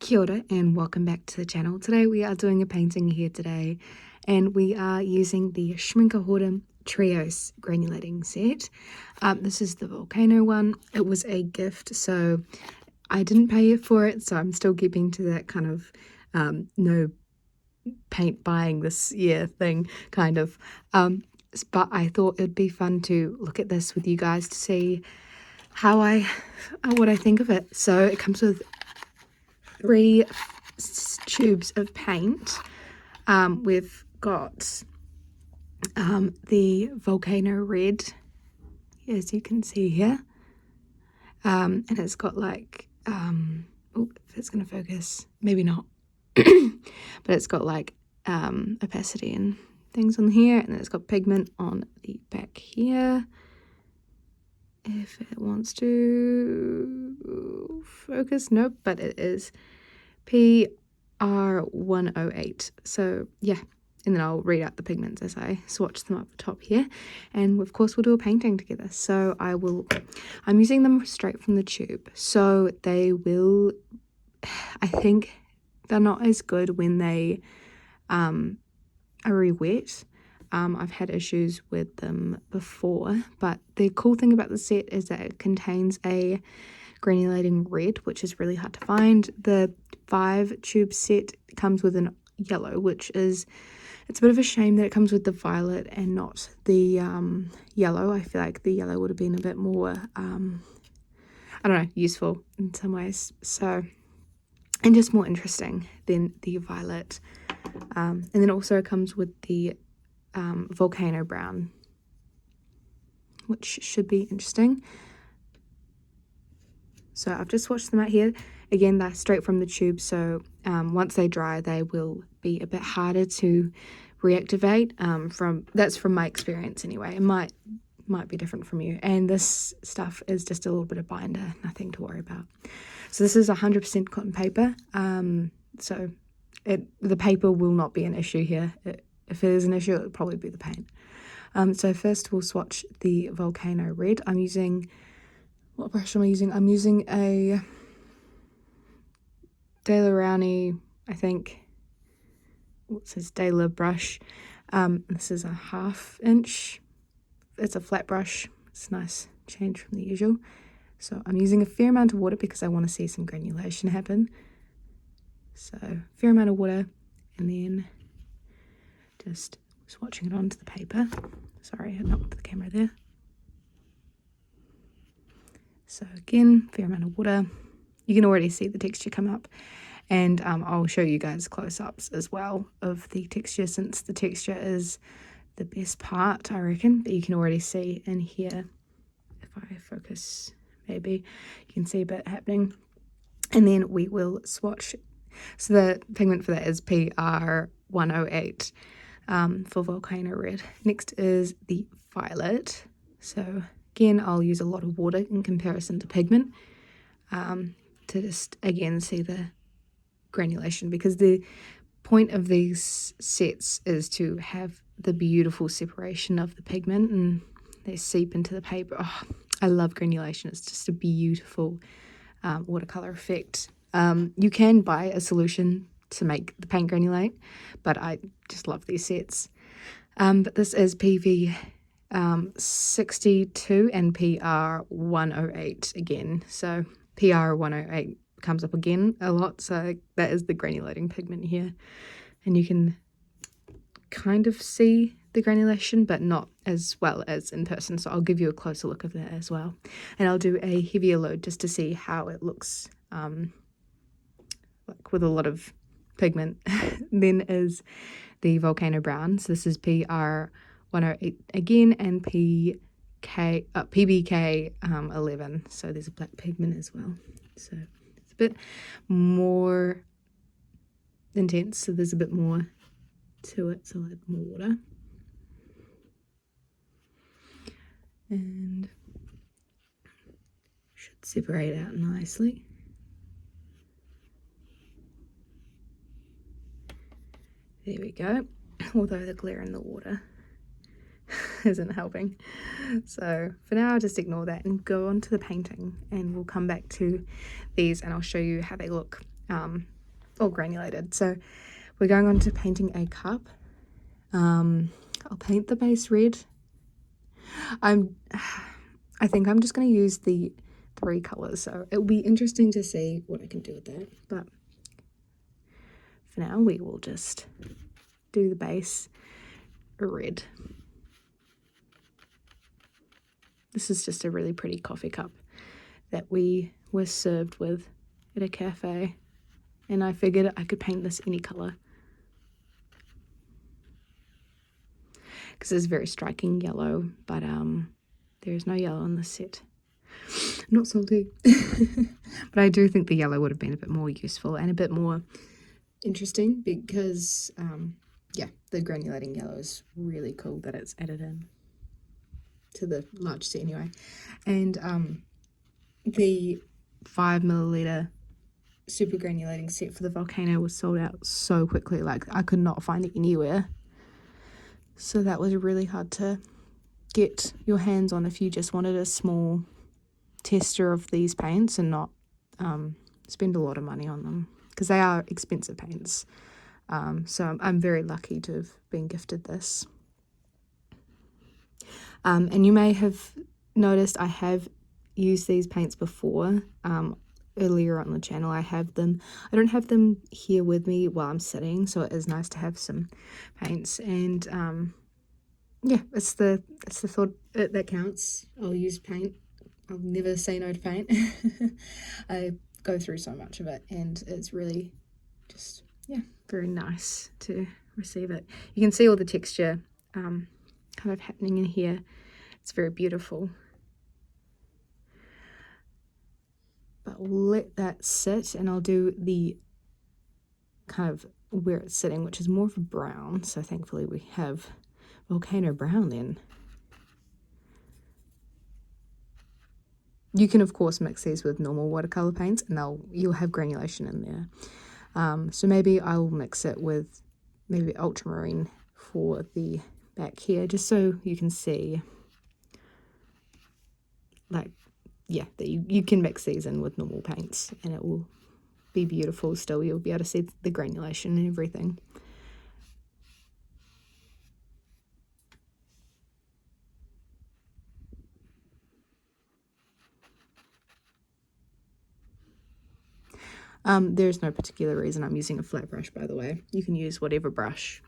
Kia ora and welcome back to the channel. Today we are doing a painting here today and we are using the Schmincke Horadam Trios granulating set. This is the Volcano one. It was a gift, so I didn't pay for it, so I'm still keeping to that kind of no paint buying this year thing kind of. But I thought it'd be fun to look at this with you guys to see what I think of it. So it comes with 3 tubes of paint. We've got the Volcano red, as you can see here, and it's got like oh, if it's gonna focus, maybe not, but it's got like opacity and things on here, and then it's got pigment on the back here. If it wants to focus, nope, but it is PR108. So yeah, and then I'll read out the pigments as I swatch them up the top here, and of course we'll do a painting together. So I'm using them straight from the tube, so they will, I think they're not as good when they are really wet. I've had issues with them before, but the cool thing about the set is that it contains a granulating red, which is really hard to find. The 5 tube set comes with an yellow, which is, it's a bit of a shame that it comes with the violet and not the yellow. I feel like the yellow would have been a bit more, I don't know, useful in some ways. So, and just more interesting than the violet. And then also it comes with the Volcano brown, which should be interesting. So I've just swatched them out here. Again, they're straight from the tube, so once they dry they will be a bit harder to reactivate. That's from my experience anyway. It might be different from you. And this stuff is just a little bit of binder, nothing to worry about. So this is 100% cotton paper, so the paper will not be an issue here. If it is an issue, it would probably be the paint. So first we'll swatch the Volcano red. What brush am I using? I'm using a De La Rowney, I think. It says De La brush. This is a 1/2 inch. It's a flat brush. It's a nice change from the usual. So I'm using a fair amount of water because I want to see some granulation happen. So fair amount of water, and then just swatching it onto the paper. Sorry, I knocked the camera there. So again, fair amount of water. You can already see the texture come up, and I'll show you guys close-ups as well of the texture, since the texture is the best part, I reckon. But you can already see in here, if I focus, maybe you can see a bit happening. And then we will swatch. So the pigment for that is PR108 for Volcano red. Next is the violet. So again, I'll use a lot of water in comparison to pigment to just, again, see the granulation, because the point of these sets is to have the beautiful separation of the pigment and they seep into the paper. Oh, I love granulation. It's just a beautiful watercolor effect. You can buy a solution to make the paint granulate, but I just love these sets. But this is PV 62 and PR108 again. So PR108 comes up again a lot, so that is the granulating pigment here, and you can kind of see the granulation, but not as well as in person. So I'll give you a closer look of that as well, and I'll do a heavier load just to see how it looks like with a lot of pigment. Then is the Volcano brown. So this is PR108 again, and PBK 11. So there's a black pigment as well. So it's a bit more intense. So there's a bit more to it. So I'll add more water. And should separate out nicely. There we go. Although the glare in the water isn't helping. So for now, I'll just ignore that and go on to the painting, and we'll come back to these and I'll show you how they look all granulated. So we're going on to painting a cup. I'll paint the base red. I think I'm just going to use the 3 colours, so it'll be interesting to see what I can do with that. But for now, we will just do the base red. This is just a really pretty coffee cup that we were served with at a cafe, and I figured I could paint this any colour because it's very striking yellow, but there is no yellow in this set. I'm not salty. But I do think the yellow would have been a bit more useful and a bit more interesting because yeah, the granulating yellow is really cool that it's added in to the large set anyway. And the 5 milliliter super granulating set for the Volcano was sold out so quickly, like I could not find it anywhere. So that was really hard to get your hands on if you just wanted a small tester of these paints and not spend a lot of money on them, because they are expensive paints. So I'm very lucky to have been gifted this. And you may have noticed I have used these paints before. Earlier on the channel I have them. I don't have them here with me while I'm sitting, so it is nice to have some paints. And yeah, it's the thought that counts. I'll use paint. I'll never say no to paint. I go through so much of it, and it's really just, yeah, very nice to receive it. You can see all the texture kind of happening in here. It's very beautiful. But we'll let that sit, and I'll do the kind of where it's sitting, which is more of a brown. So thankfully we have Volcano brown then. You can of course mix these with normal watercolor paints, and you'll have granulation in there. So maybe I'll mix it with maybe ultramarine for the back here, just so you can see, like, yeah, that you can mix these in with normal paints and it will be beautiful still. You'll be able to see the granulation and everything. There's no particular reason I'm using a flat brush, by the way. You can use whatever brush.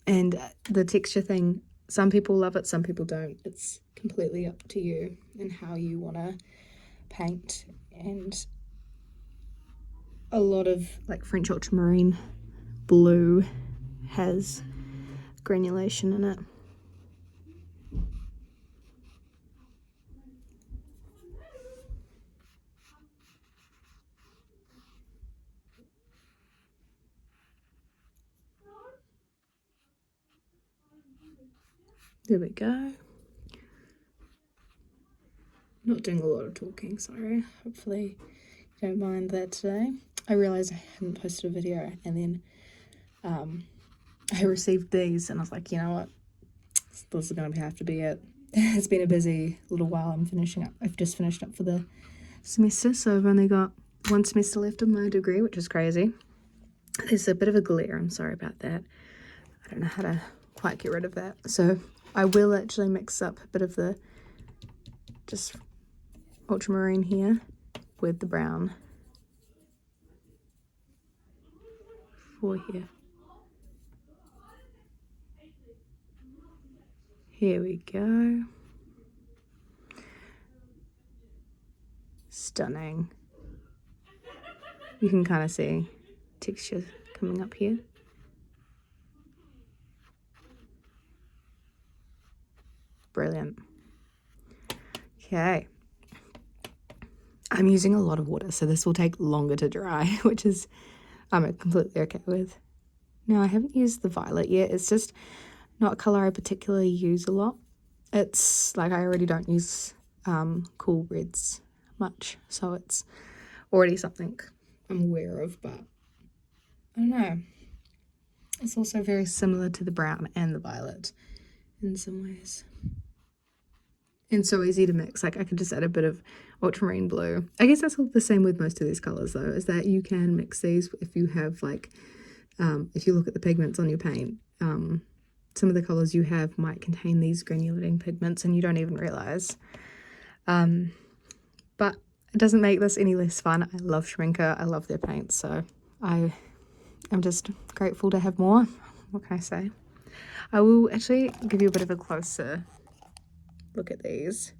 And the texture thing, some people love it, some people don't. It's completely up to you and how you want to paint. And a lot of like French ultramarine blue has granulation in it. There we go. Not doing a lot of talking, sorry. Hopefully you don't mind that today. I realized I hadn't posted a video, and then I received these and I was like, you know what, this is going to have to be it. It's been a busy little while. I've just finished up for the semester, so I've only got 1 semester left of my degree, which is crazy. There's a bit of a glare, I'm sorry about that. I don't know how to quite get rid of that. So I will actually mix up a bit of the just ultramarine here with the brown for here. Here we go. Stunning. You can kind of see texture coming up here. Brilliant. Okay. I'm using a lot of water, so this will take longer to dry, which is I'm completely okay with. Now, I haven't used the violet yet. It's just not a colour I particularly use a lot. It's like I already don't use cool reds much, so it's already something I'm aware of, but I don't know. It's also very similar to the brown and the violet in some ways. and so easy to mix. Like I could just add a bit of ultramarine blue. I guess that's all the same with most of these colors though, is that you can mix these if you have like, if you look at the pigments on your paint, some of the colors you have might contain these granulating pigments and you don't even realize. But it doesn't make this any less fun. I love Schmincke. I love their paints, so I'm just grateful to have more. What can I say? I will actually give you a bit of a closer look at these,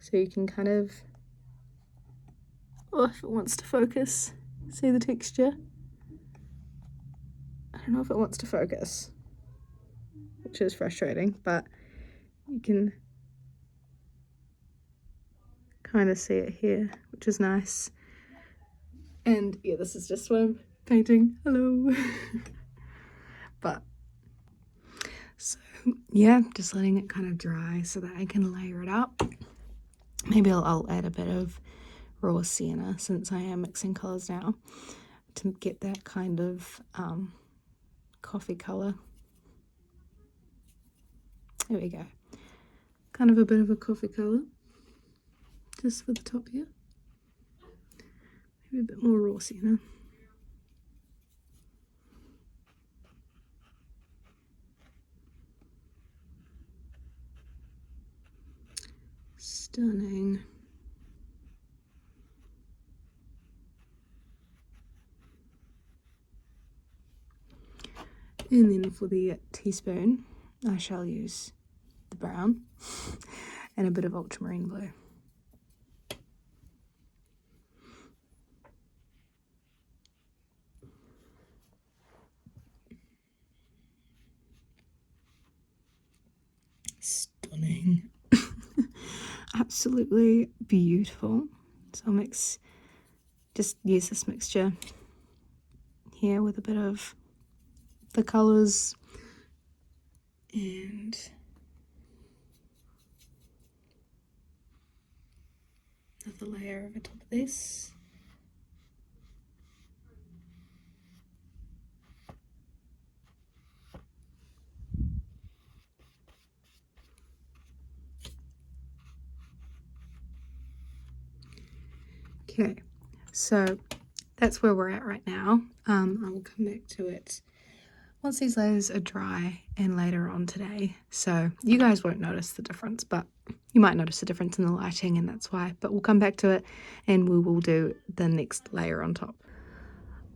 so you can kind of, oh, if it wants to focus, see the texture. I don't know if it wants to focus, which is frustrating, but you can kind of see it here, which is nice. And yeah, this is just what I'm painting. Hello. But so yeah, just letting it kind of dry so that I can layer it up. Maybe I'll add a bit of raw sienna, since I am mixing colors now, to get that kind of coffee color. There we go. Kind of a bit of a coffee color, just for the top here. Maybe a bit more raw sienna. Stunning. And then for the teaspoon, I shall use the brown and a bit of ultramarine blue. Stunning. Absolutely beautiful. So I'll just use this mixture here with a bit of the colours and another layer over top of this. Okay, so that's where we're at right now. I will come back to it once these layers are dry and later on today. So you guys won't notice the difference, but you might notice the difference in the lighting, and that's why. But we'll come back to it and we will do the next layer on top.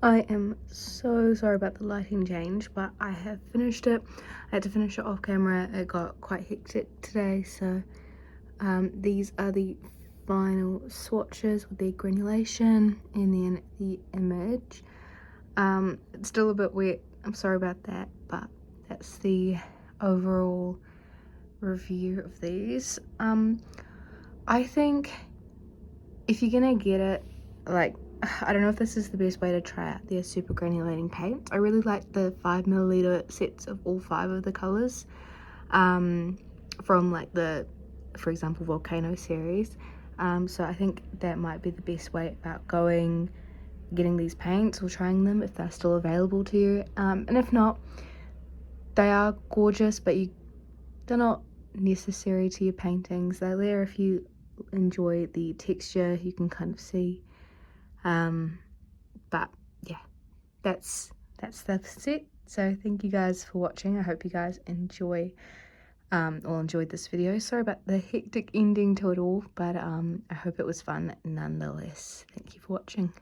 I am so sorry about the lighting change, but I have finished it. I had to finish it off camera. It got quite hectic today, so these are the final swatches with the granulation and then the image. It's still a bit wet, I'm sorry about that, but that's the overall review of these. I think if you're gonna get it, like, I don't know if this is the best way to try out their super granulating paints. I really like the 5ml sets of all 5 of the colors from like the, for example, Volcano series. So I think that might be the best way about getting these paints or trying them if they're still available to you. And if not, they are gorgeous, but they're not necessary to your paintings. They're there if you enjoy the texture, you can kind of see. But yeah, that's the set. So thank you guys for watching. I hope you guys enjoyed this video. Sorry about the hectic ending to it all, but I hope it was fun nonetheless. Thank you for watching.